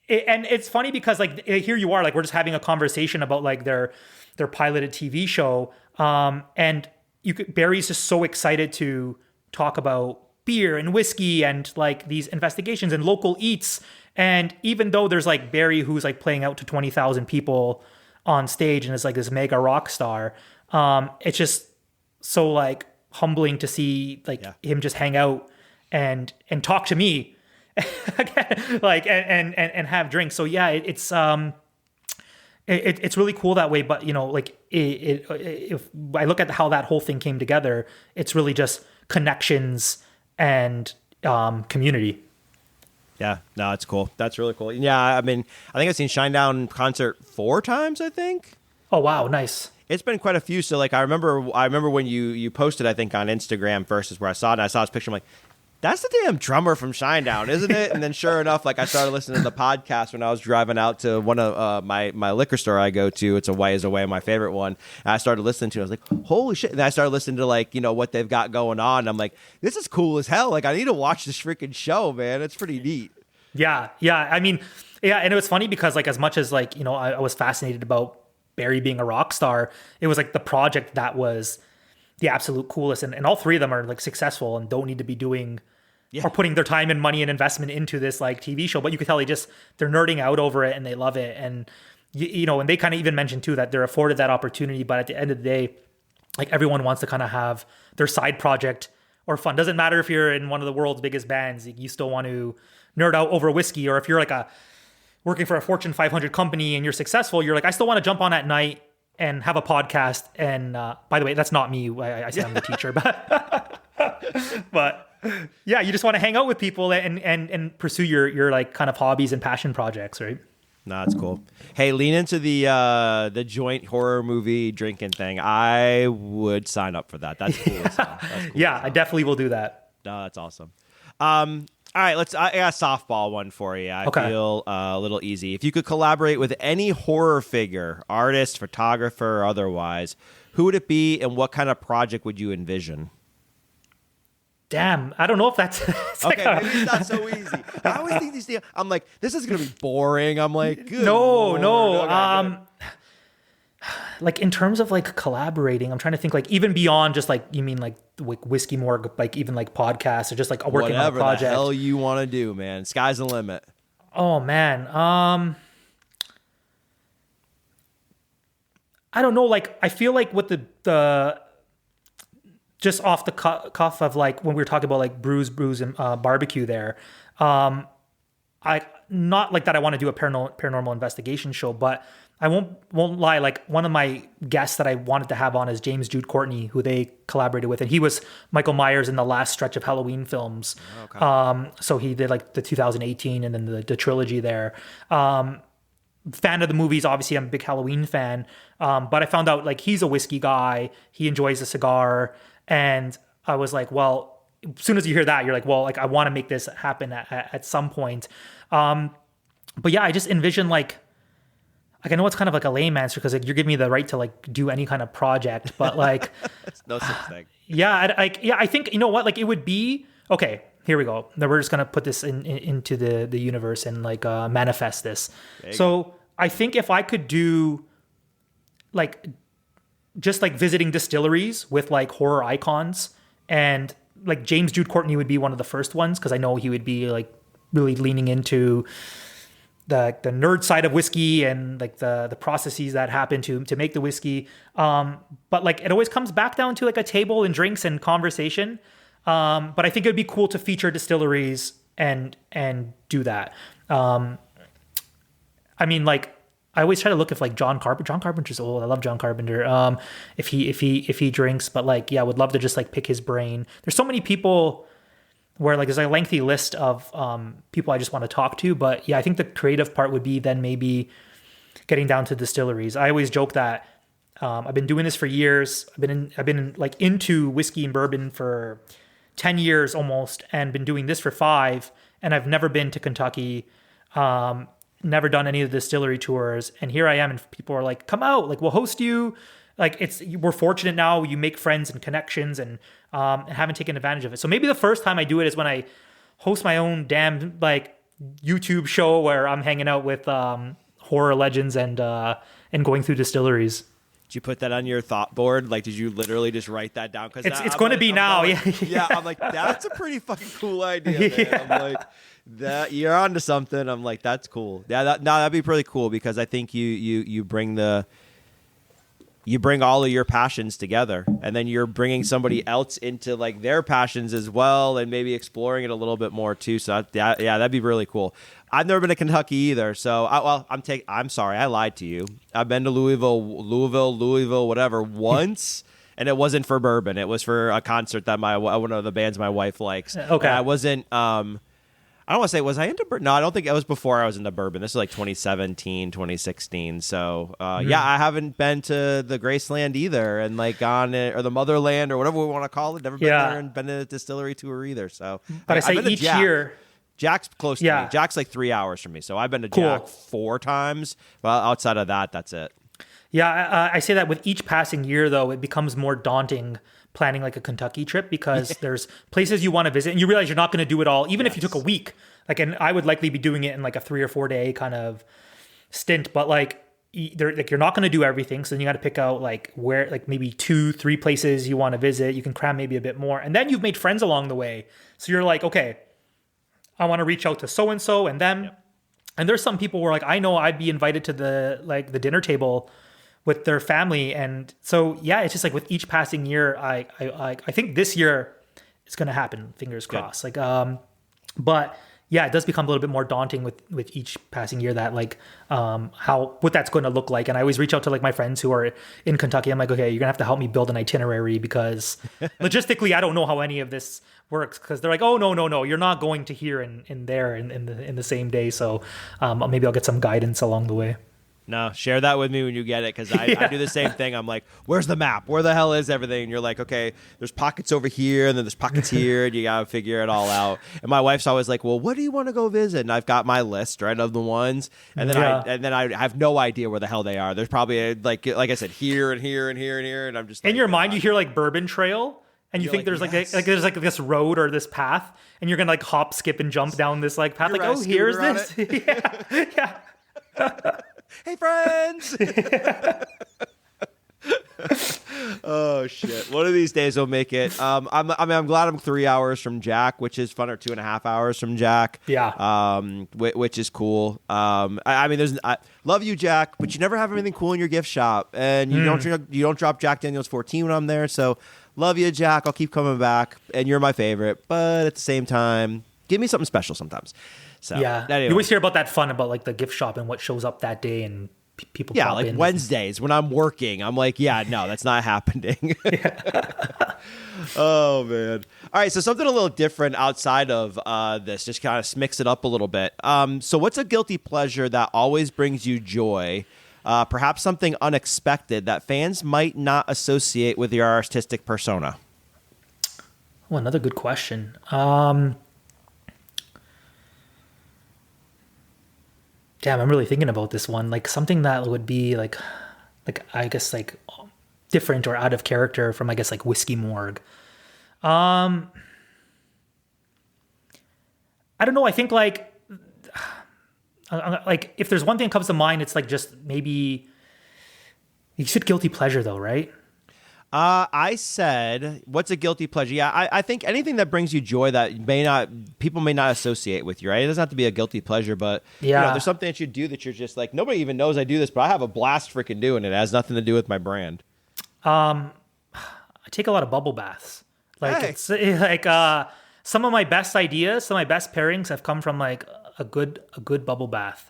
and it's funny because like, here you are, like we're just having a conversation about like their piloted TV show. And Barry's just so excited to talk about beer and whiskey and like these investigations and local eats. And even though there's like Barry, who's like playing out to 20,000 people on stage and is like this mega rock star, it's just so like humbling to see like him just hang out and talk to me like and have drinks. So yeah, it's really cool that way. But like if I look at how that whole thing came together, it's really just connections and community. Yeah, no, it's cool. That's really cool. Yeah, I mean, I think I've seen Shinedown concert 4 times, I think. Oh wow, nice. It's been quite a few. So like I remember when you posted, I think on Instagram first is where I saw it, and I saw his picture. I'm like, that's the damn drummer from Shinedown, isn't it? And then sure enough, like I started listening to the podcast when I was driving out to one of my liquor store I go to. It's a Ways Away, my favorite one. And I started listening to it. I was like, holy shit. And I started listening to like, what they've got going on. And I'm like, this is cool as hell. Like I need to watch this freaking show, man. It's pretty neat. Yeah. I mean, yeah. And it was funny because like as much as like, I was fascinated about Barry being a rock star, it was like the project that was the absolute coolest. And all 3 of them are like successful and don't need to be doing or putting their time and money and investment into this like TV show. But you could tell they're nerding out over it and they love it. And, and they kind of even mentioned too that they're afforded that opportunity. But at the end of the day, like everyone wants to kind of have their side project or fun. Doesn't matter if you're in one of the world's biggest bands, you still want to nerd out over whiskey. Or if you're like working for a Fortune 500 company and you're successful, you're like, I still want to jump on at night and have a podcast. And by the way, that's not me. I say I'm the teacher, but yeah, you just want to hang out with people and pursue your like kind of hobbies and passion projects, right? No, that's cool. Hey, lean into the joint horror movie drinking thing. I would sign up for that. That's cool. That's cool. Yeah, I definitely will do that. No, that's awesome. All right, I got a softball one for you. I feel a little easy. If you could collaborate with any horror figure, artist, photographer, or otherwise, who would it be and what kind of project would you envision? Damn, I don't know if that's okay. Maybe it's not so easy. I always think these things. I'm like, this is gonna be boring. I'm like, good no. Okay, like in terms of like collaborating, I'm trying to think like even beyond just like you mean like Whiskey Morgue, like even like podcasts or just like working on a project. Whatever the hell you want to do, man. Sky's the limit. Oh man, I don't know. Like I feel like with the just off the cuff of like when we were talking about like brews and barbecue there, I not like that I want to do a paranormal investigation show, but I won't lie. Like one of my guests that I wanted to have on is James Jude Courtney, who they collaborated with, and he was Michael Myers in the last stretch of Halloween films. Okay. So he did like the 2018 and then the trilogy there. Fan of the movies, obviously. I'm a big Halloween fan, but I found out like he's a whiskey guy. He enjoys a cigar, and I was like, well, as soon as you hear that, you're like, well, like I want to make this happen at some point. But yeah, I just envision like I know it's kind of like a lame answer because like you're giving me the right to like do any kind of project, but like it's no such thing. Yeah, I think you know what, like it would be okay. Here we go. Now we're just gonna put this into the universe and like manifest this. So I think if I could do like just like visiting distilleries with like horror icons, and like James Jude Courtney would be one of the first ones, because I know he would be like really leaning into the nerd side of whiskey and like the processes that happen to make the whiskey. But like it always comes back down to like a table and drinks and conversation. But I think it would be cool to feature distilleries and do that. I mean, like I always try to look if like John Carpenter's old. I love John Carpenter. If he drinks, but like, yeah, I would love to just like pick his brain. There's so many people where like there's a lengthy list of people I just want to talk to. But yeah, I think the creative part would be then maybe getting down to distilleries. I always joke that I've been doing this for years. I've been like into whiskey and bourbon for 10 years almost, and been doing this for 5. And I've never been to Kentucky. Never done any of the distillery tours. And here I am, and people are like, come out, like we'll host you. Like we're fortunate now. You make friends and connections, and haven't taken advantage of it. So maybe the first time I do it is when I host my own damn like YouTube show where I'm hanging out with horror legends and going through distilleries. Did you put that on your thought board? Like, did you literally just write that down? Because it's going to be now. Yeah. I'm like, that's a pretty fucking cool idea, man. Yeah. I'm like, that you're onto something. I'm like, that's cool. Yeah, that'd be pretty cool, because I think you bring all of your passions together, and then you're bringing somebody else into like their passions as well, and maybe exploring it a little bit more too. So that'd be really cool. I've never been to Kentucky either, so I'm sorry, I lied to you. I've been to Louisville, whatever, once, and it wasn't for bourbon. It was for a concert that one of the bands my wife likes. Okay, and I wasn't. I don't want to say, was I into bourbon? No, I don't think it was before I was into bourbon. This is like 2017, 2016. So, yeah, I haven't been to the Graceland either, and like gone or the Motherland or whatever we want to call it. Never been there and been to a distillery tour either. So, but I say each year. Jack's close to me. Jack's like 3 hours from me. So I've been to Jack 4 times. Well, outside of that, that's it. Yeah, I say that with each passing year, though, it becomes more daunting planning like a Kentucky trip, because there's places you want to visit and you realize you're not going to do it all, even if you took a week. Like, and I would likely be doing it in like a 3 or 4 day kind of stint, but like you're not going to do everything. So then you got to pick out like where, like maybe 2-3 places you want to visit. You can cram maybe a bit more, and then you've made friends along the way. So you're like, okay, I want to reach out to so-and-so and them. Yep. And there's some people where like, I know I'd be invited to the dinner table with their family. And so, yeah, it's just like with each passing year, I think this year it's going to happen. Fingers crossed. Good. Like, but yeah, it does become a little bit more daunting with each passing year, that like, what that's going to look like. And I always reach out to like my friends who are in Kentucky. I'm like, okay, you're gonna have to help me build an itinerary, because logistically, I don't know how any of this works, because they're like, oh, no, you're not going to here and there in the same day. So, maybe I'll get some guidance along the way. No, share that with me when you get it, because I do the same thing. I'm like, where's the map? Where the hell is everything? And you're like, okay, there's pockets over here, and then there's pockets here, and you got to figure it all out. And my wife's always like, well, what do you want to go visit? And I've got my list, right, of the ones. And then I have no idea where the hell they are. There's probably, like I said, here and here and here and here. And I'm just like, in your mind, you hear like Bourbon Trail, and you think there's there's like this road or this path, and you're going to like hop, skip, and jump down this like path. You're like, oh, here's this. Yeah. Hey, friends! Oh shit! One of these days we'll make it. I'm glad I'm 3 hours from Jack, which is fun, or 2.5 hours from Jack. Yeah. Which is cool. I love you, Jack, but you never have anything cool in your gift shop, and you don't drop Jack Daniel's 14 when I'm there. So love you, Jack. I'll keep coming back, and you're my favorite. But at the same time, give me something special sometimes. So, yeah, anyway. You always hear about that fun about like the gift shop and what shows up that day, and people. Yeah, like Wednesdays when I'm working, I'm like, yeah, no, that's not happening. Oh man! All right, so something a little different outside of this, just kind of mix it up a little bit. So what's a guilty pleasure that always brings you joy? Perhaps something unexpected that fans might not associate with your artistic persona. Oh, another good question. Damn, I'm really thinking about this one. Like something that would be like I guess like different or out of character from, I guess, like Whiskey Morgue. I don't know. I think like like if there's one thing that comes to mind, it's like just maybe you said guilty pleasure though, right? I said, what's a guilty pleasure? Yeah, I think anything that brings you joy that people may not associate with you, right? It doesn't have to be a guilty pleasure, but there's something that you do that you're just like, nobody even knows I do this, but I have a blast freaking doing it. It has nothing to do with my brand. I take a lot of bubble baths. Like it's like some of my best ideas, some of my best pairings have come from like a good bubble bath.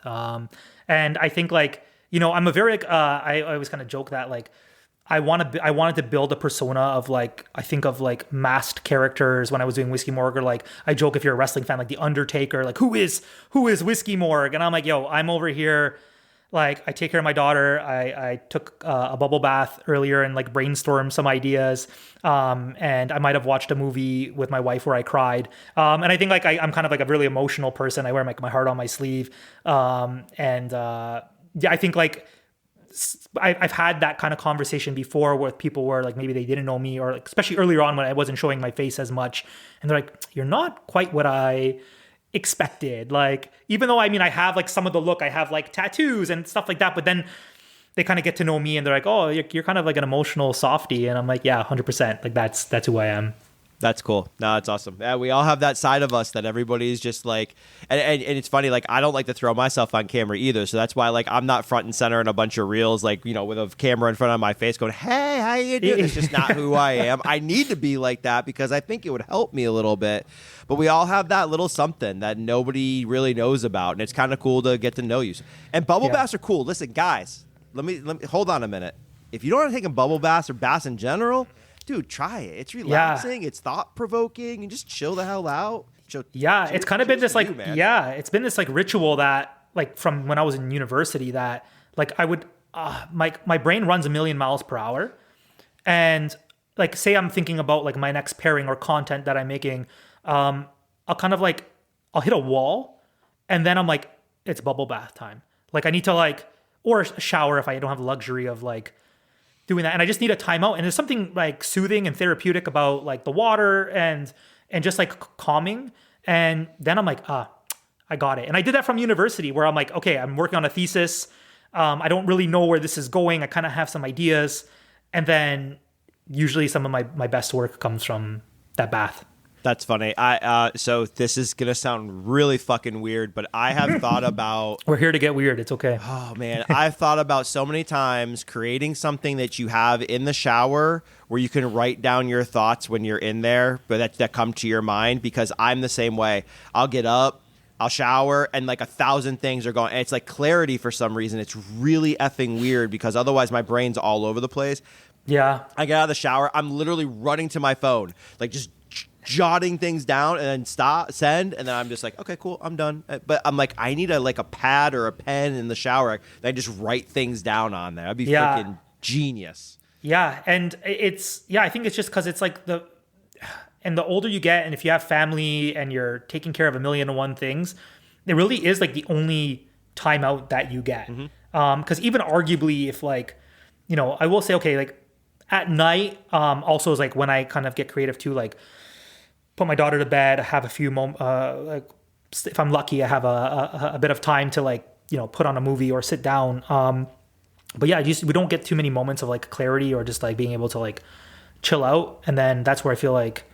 And I think like, I'm a very I always kind of joke that like I wanted to build a persona of like, I think of like masked characters when I was doing Whiskey Morgue, or like I joke if you're a wrestling fan, like the Undertaker, like who is Whiskey Morgue? And I'm like, yo, I'm over here. Like I take care of my daughter. I took a bubble bath earlier and like brainstormed some ideas. And I might've watched a movie with my wife where I cried. And I think like I'm kind of like a really emotional person. I wear my heart on my sleeve. Yeah, I think like, I've had that kind of conversation before with people where like maybe they didn't know me, or like, especially earlier on when I wasn't showing my face as much, and they're like, you're not quite what I expected. Like, even though I have like some of the look, I have like tattoos and stuff like that, but then they kind of get to know me and they're like, oh, you're kind of like an emotional softie. And I'm like, yeah, 100%. Like that's who I am. That's cool. No, that's awesome. Yeah, we all have that side of us that everybody's just like, and it's funny, like I don't like to throw myself on camera either. So that's why like I'm not front and center in a bunch of reels, like, with a camera in front of my face going, hey, how you doing? It's just not who I am. I need to be like that because I think it would help me a little bit. But we all have that little something that nobody really knows about. And it's kind of cool to get to know you. And bubble baths are cool. Listen, guys, let me hold on a minute. If you don't want to take a bubble baths or baths in general, dude, try it. It's relaxing. Yeah. It's thought-provoking. You just chill the hell out. It's kind of been this like, it's been this like ritual that like from when I was in university that like I would, my brain runs 1,000,000 miles per hour. And like, say I'm thinking about like my next pairing or content that I'm making, I'll kind of like, I'll hit a wall and then I'm like, it's bubble bath time. Like I need to like, or a shower if I don't have the luxury of like, doing that, and I just need a timeout. And there's something like soothing and therapeutic about like the water and just like calming. And then I'm like, I got it. And I did that from university where I'm like, okay, I'm working on a thesis. I don't really know where this is going. I kind of have some ideas, and then usually some of my best work comes from that bath. That's funny. So this is gonna sound really fucking weird, but I have thought about. We're here to get weird. It's okay. Oh man, I've thought about so many times creating something that you have in the shower where you can write down your thoughts when you're in there, but that come to your mind. Because I'm the same way. I'll get up, I'll shower, and like 1,000 things are going. And it's like clarity for some reason. It's really effing weird because otherwise my brain's all over the place. Yeah. I get out of the shower, I'm literally running to my phone, like just jotting things down, and then send, and then I'm just like, okay, cool, I'm done. But I'm like, I need a pad or a pen in the shower, and I just write things down on there. That'd be freaking genius. Yeah, and I think it's just because it's like the older you get, and if you have family and you're taking care of 1,000,001 things, it really is like the only time out that you get. Because even arguably, if like, I will say, okay, like at night, also is like when I kind of get creative too, like put my daughter to bed, have a few moments, like if I'm lucky, I have a bit of time to like, put on a movie or sit down. But yeah, we don't get too many moments of like clarity or just like being able to like chill out. And then that's where I feel like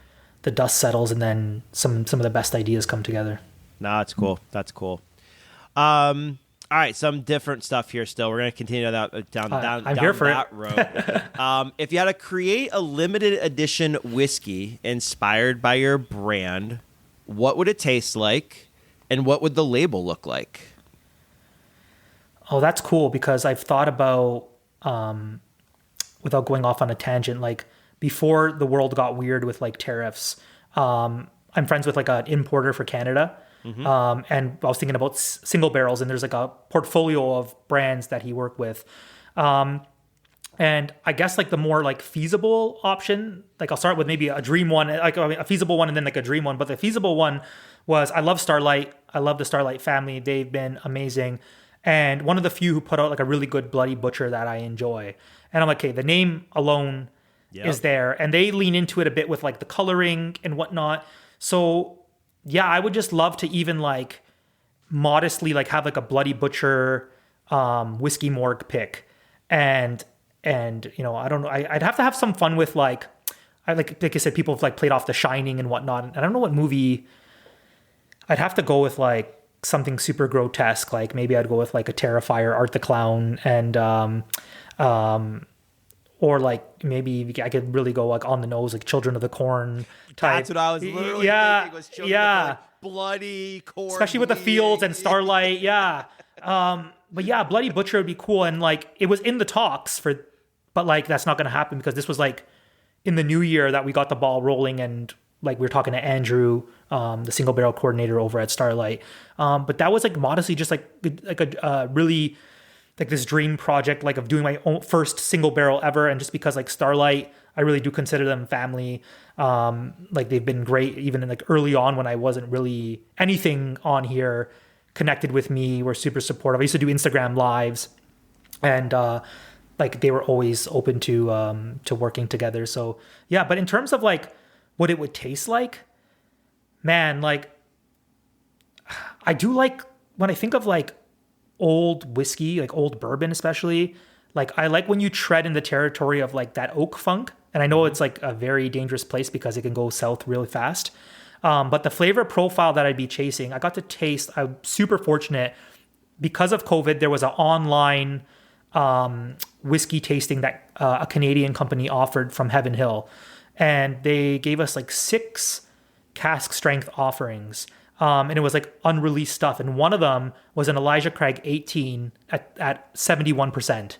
the dust settles and then some of the best ideas come together. No, that's cool. That's cool. All right, some different stuff here still. We're going to continue down that road. If you had to create a limited edition whiskey inspired by your brand, what would it taste like, and what would the label look like? Oh, that's cool, because I've thought about, without going off on a tangent, like before the world got weird with like tariffs, I'm friends with like an importer for Canada. And I was thinking about single barrels, and there's like a portfolio of brands that he worked with. And I guess like the more like feasible option, like I'll start with maybe a dream one, like a feasible one and then like a dream one. But the feasible one was, I love Starlight. I love the Starlight family. They've been amazing. And one of the few who put out like a really good Bloody Butcher that I enjoy. And I'm like, okay, the name alone is there. And they lean into it a bit with like the coloring and whatnot. So yeah, I would just love to even like modestly like have like a Bloody Butcher Whiskey Morgue pick. And you know, I don't know, I'd have to have some fun with like I said, people have like played off The Shining and whatnot. I don't know what movie. I'd have to go with like something super grotesque. Like maybe I'd go with like a Terrifier, Art the Clown, and or like maybe I could really go like on the nose, like Children of the Corn type. That's what I was literally thinking was Children of the Corn, bloody corn, especially with the fields and starlight. Yeah. But yeah, Bloody Butcher would be cool. And like, it was in the talks but like, that's not going to happen because this was like in the new year that we got the ball rolling. And like, we were talking to Andrew, the single barrel coordinator over at Starlight. But that was like modestly just like a really like this dream project, like of doing my own first single barrel ever. And just because like Starlight, I really do consider them family. Like they've been great even in like early on when I wasn't really anything on here connected with me, were super supportive. I used to do Instagram lives, and like they were always open to working together. So yeah, but in terms of like what it would taste like, man, like I do like when I think of like old whiskey, like old bourbon especially, like I like when you tread in the territory of like that oak funk. And I know it's like a very dangerous place because it can go south really fast. But the flavor profile that I'd be chasing, I got to taste, I'm super fortunate. Because of COVID, there was an online whiskey tasting that a Canadian company offered from Heaven Hill. And they gave us like 6 cask strength offerings. And it was like unreleased stuff. And one of them was an Elijah Craig 18 at 71%.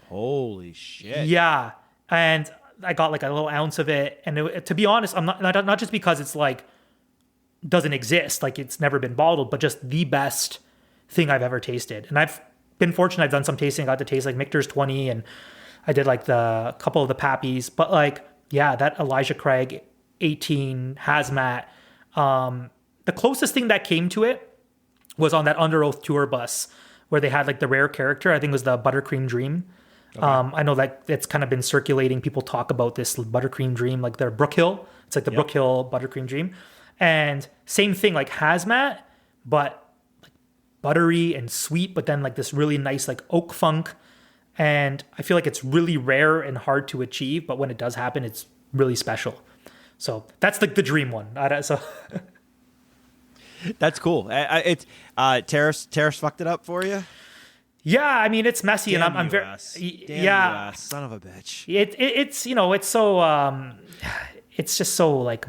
Holy shit. Yeah. And I got like a little ounce of it. And to be honest, I'm not just because it's like, doesn't exist, like it's never been bottled, but just the best thing I've ever tasted. And I've been fortunate, I've done some tasting, I got to taste like Michter's 20, and I did like the couple of the Pappies, but like, yeah, that Elijah Craig 18 hazmat, the closest thing that came to it was on that Under Oath tour bus where they had like the rare character, I think it was the Buttercream Dream. Okay. I know that it's kind of been circulating, people talk about this Buttercream Dream, like their Brook Hill, it's like the Brook Hill Buttercream Dream. And same thing, like hazmat, but like buttery and sweet, but then like this really nice like oak funk. And I feel like it's really rare and hard to achieve, but when it does happen, it's really special. So that's like the dream one. So that's cool. It's Terrace fucked it up for you. Yeah, I mean it's messy. Damn, and I'm very US, son of a bitch. It's you know, it's so it's just so like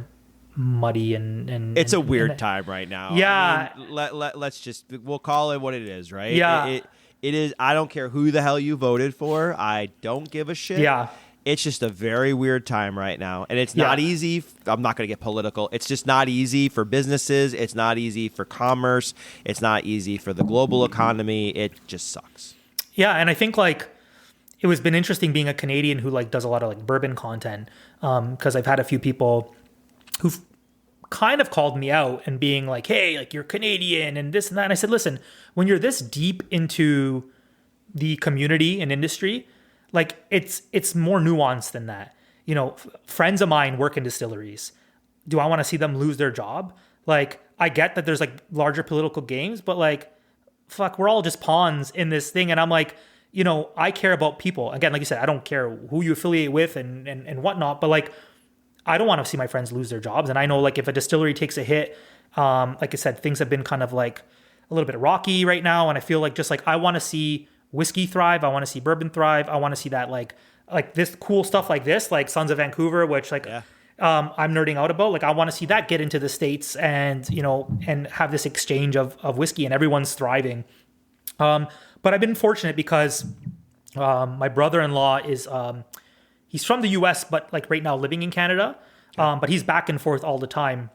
muddy and it's a weird time right now. Yeah. I mean, let's just, we'll call it what it is, right? Yeah. It is, I don't care who the hell you voted for. I don't give a shit. Yeah. It's just a very weird time right now. And it's not easy. I'm not going to get political. It's just not easy for businesses. It's not easy for commerce. It's not easy for the global economy. It just sucks. Yeah. And I think like it was been interesting being a Canadian who like does a lot of like bourbon content. Because I've had a few people who've kind of called me out and being like, hey, like you're Canadian and this and that. And I said, listen, when you're this deep into the community and industry, like it's more nuanced than that. You know, friends of mine work in distilleries. Do I want to see them lose their job? Like, I get that there's like larger political games, but like, fuck, we're all just pawns in this thing. And I'm like, you know, I care about people. Again, like you said, I don't care who you affiliate with and whatnot, but like, I don't want to see my friends lose their jobs. And I know like if a distillery takes a hit, like I said, things have been kind of like a little bit rocky right now. And I feel like just like I want to see whiskey thrive. I want to see bourbon thrive. I want to see that like this cool stuff like this, like Sons of Vancouver, which like I'm nerding out about. Like I want to see that get into the States and, you know, and have this exchange of whiskey and everyone's thriving. But I've been fortunate because my brother-in-law is... he's from the US, but like right now living in Canada. But he's back and forth all the time.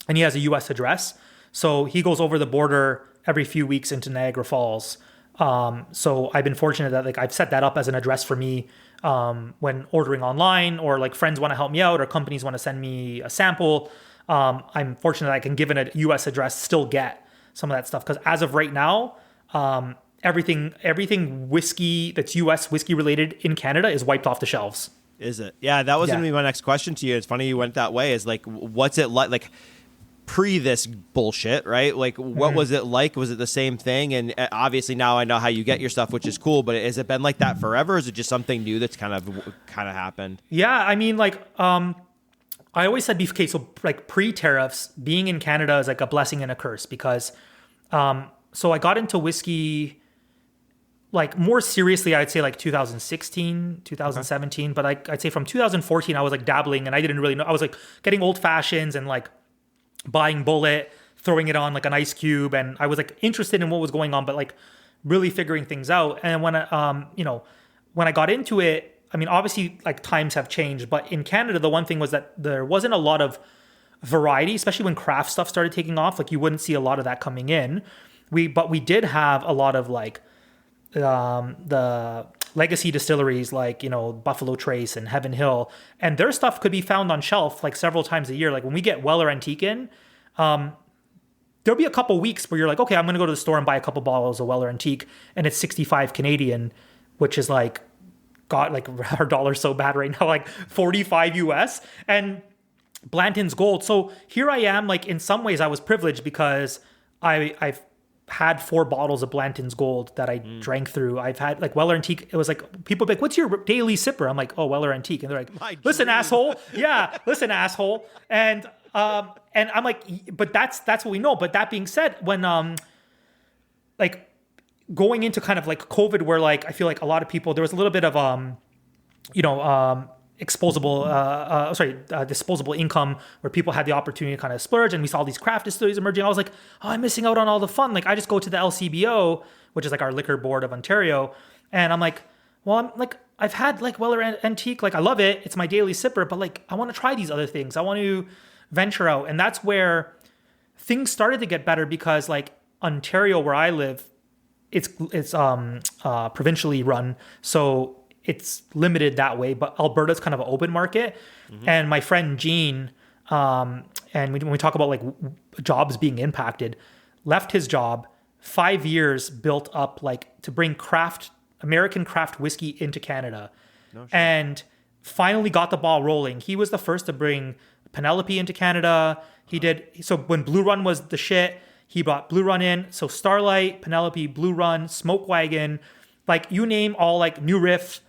And he has a US address. So he goes over the border every few weeks into Niagara Falls. So I've been fortunate that like I've set that up as an address for me when ordering online, or like friends want to help me out or companies want to send me a sample. I'm fortunate that I can give it a US address, still get some of that stuff. Because as of right now, everything whiskey that's US whiskey related in Canada is wiped off the shelves. Is it? Yeah, that was going to be my next question to you. It's funny you went that way. Is like, what's it like? Like, pre this bullshit, right? Like, what was it like? Was it the same thing? And obviously now I know how you get your stuff, which is cool. But has it been like that forever? Or is it just something new that's kind of happened? Yeah, I mean, like, I always said, okay, so like pre-tariffs, being in Canada is like a blessing and a curse because, so I got into whiskey like more seriously, I'd say like 2016, 2017. But I'd say from 2014, I was like dabbling and I didn't really know. I was like getting old fashions and like buying Bullet, throwing it on like an ice cube. And I was like interested in what was going on, but like really figuring things out. And when I got into it, I mean, obviously like times have changed, but in Canada, the one thing was that there wasn't a lot of variety, especially when craft stuff started taking off. Like you wouldn't see a lot of that coming in. But we did have a lot of like, the legacy distilleries like, Buffalo Trace and Heaven Hill, and their stuff could be found on shelf like several times a year. Like when we get Weller Antique in, there'll be a couple weeks where you're like, okay, I'm going to go to the store and buy a couple bottles of Weller Antique, and it's 65 Canadian, which is like, God, like our dollar's so bad right now, like 45 US, and Blanton's Gold. So here I am, like in some ways I was privileged because I've had 4 bottles of Blanton's Gold that I drank through. I've had like Weller Antique. It was like, people be like, what's your daily sipper? I'm like, oh, Weller Antique. And they're like, listen, asshole. Yeah, listen, asshole. And I'm like, but that's what we know. But that being said, when like going into kind of like COVID, where like I feel like a lot of people, there was a little bit of disposable income where people had the opportunity to kind of splurge, and we saw these craft distilleries emerging. I was like, oh, I'm missing out on all the fun. Like I just go to the LCBO, which is like our liquor board of Ontario, and I'm like, well, I've had like Weller Antique, like I love it. It's my daily sipper, but like I want to try these other things. I want to venture out, and that's where things started to get better because like Ontario, where I live, it's provincially run, so it's limited that way, but Alberta's kind of an open market. And my friend Gene, and when we talk about like jobs being impacted, left his job, 5 years built up like to bring American craft whiskey into Canada, and finally got the ball rolling. He was the first to bring Penelope into Canada. So when Blue Run was the shit, he brought Blue Run in. So Starlight, Penelope, Blue Run, Smoke Wagon, like you name all, like New Riff.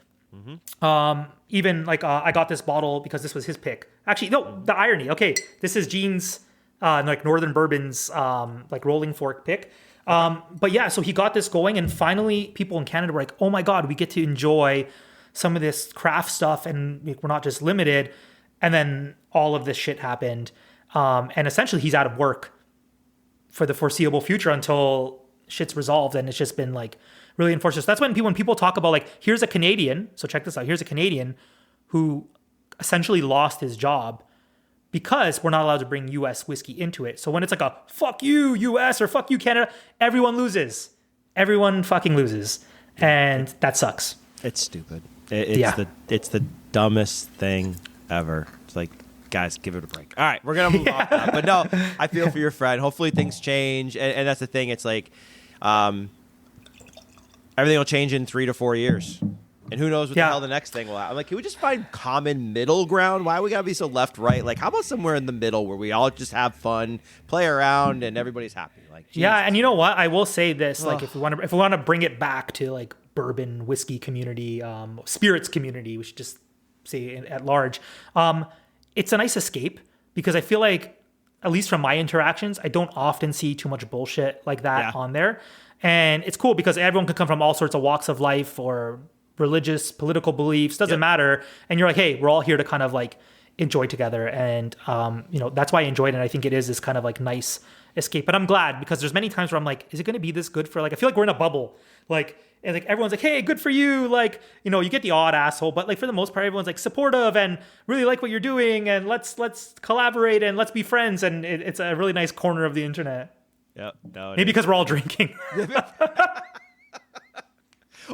Even like I got this bottle because this was his pick. Actually, no, the irony. Okay, this is Gene's like Northern Bourbon's like Rolling Fork pick. But yeah, so he got this going, and finally people in Canada were like, oh my God, we get to enjoy some of this craft stuff, and we're not just limited. And then all of this shit happened, and essentially he's out of work for the foreseeable future until shit's resolved, and it's just been like really unfortunate. So that's when people talk about like, here's a Canadian. So check this out. Here's a Canadian who essentially lost his job because we're not allowed to bring U.S. whiskey into it. So when it's like a fuck you U.S. or fuck you Canada, everyone loses. Everyone fucking loses, and that sucks. It's stupid. It's the dumbest thing ever. It's like, guys, give it a break. All right, we're gonna move off that. But no, I feel for your friend. Hopefully things change, and that's the thing. It's like, everything will change in 3 to 4 years. And who knows what the hell the next thing will happen. I'm like, can we just find common middle ground? Why we gotta be so left, right? Like, how about somewhere in the middle where we all just have fun, play around, and everybody's happy? Like, Jesus. Yeah, and you know what? I will say this: like, if we want to bring it back to like bourbon whiskey community, spirits community, we should just say at large, it's a nice escape because I feel like, at least from my interactions, I don't often see too much bullshit like that on there. And it's cool because everyone can come from all sorts of walks of life or religious, political beliefs, doesn't matter. And you're like, hey, we're all here to kind of like enjoy together. And, that's why I enjoyed it. And I think it is this kind of like nice escape. But I'm glad because there's many times where I'm like, is it going to be this good for like, I feel like we're in a bubble. Like, and like everyone's like, hey, good for you. Like, you get the odd asshole, but like for the most part, everyone's like supportive and really like what you're doing. And let's collaborate and let's be friends. And it's a really nice corner of the internet. Yep. No, maybe because we're all drinking.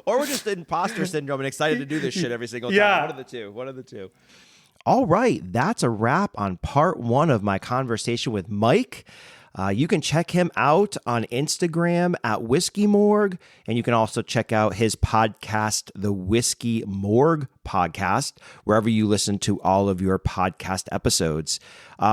Or we're just imposter syndrome and excited to do this shit every single time. One of the two. All right. That's a wrap on part 1 of my conversation with Mike. You can check him out on Instagram at Whiskey Morgue, and you can also check out his podcast, the Whiskey Morgue podcast, wherever you listen to all of your podcast episodes.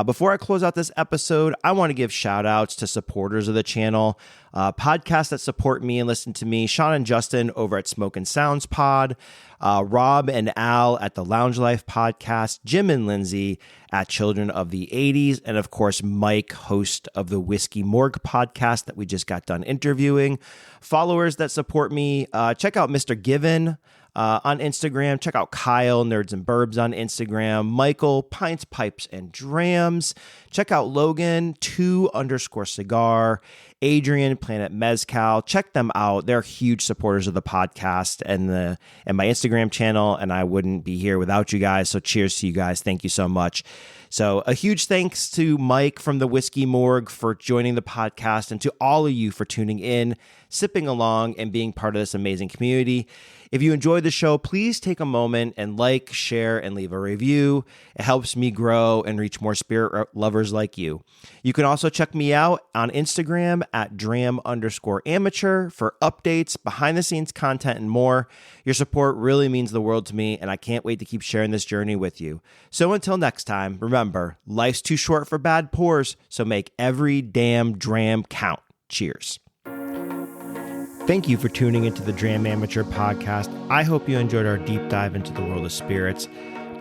Before I close out this episode, I want to give shout outs to supporters of the channel, podcasts that support me and listen to me, Sean and Justin over at Smoke and Sounds Pod, Rob and Al at the Lounge Life Podcast, Jim and Lindsay at Children of the 80s, and of course, Mike, host of the Whiskey Morgue podcast that we just got done interviewing. Followers that support me, check out Mr. Given on Instagram. Check out Kyle, Nerds and Burbs on Instagram. Michael, Pints, Pipes, and Drams. Check out Logan, 2_cigar. Adrian, Planet Mezcal. Check them out. They're huge supporters of the podcast and my Instagram channel, and I wouldn't be here without you guys. So cheers to you guys. Thank you so much. So a huge thanks to Mike from the Whiskey Morgue for joining the podcast, and to all of you for tuning in, sipping along, and being part of this amazing community. If you enjoyed the show, please take a moment and like, share, and leave a review. It helps me grow and reach more spirit lovers like you. You can also check me out on Instagram at dram_amateur for updates, behind the scenes content, and more. Your support really means the world to me, and I can't wait to keep sharing this journey with you. So until next time, remember, life's too short for bad pours, so make every damn dram count. Cheers. Thank you for tuning into the Dram Amateur podcast. I hope you enjoyed our deep dive into the world of spirits.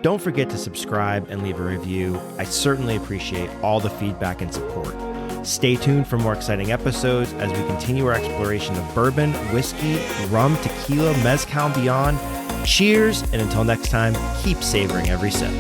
Don't forget to subscribe and leave a review. I certainly appreciate all the feedback and support. Stay tuned for more exciting episodes as we continue our exploration of bourbon, whiskey, rum, tequila, mezcal, and beyond. Cheers, and until next time, keep savoring every sip.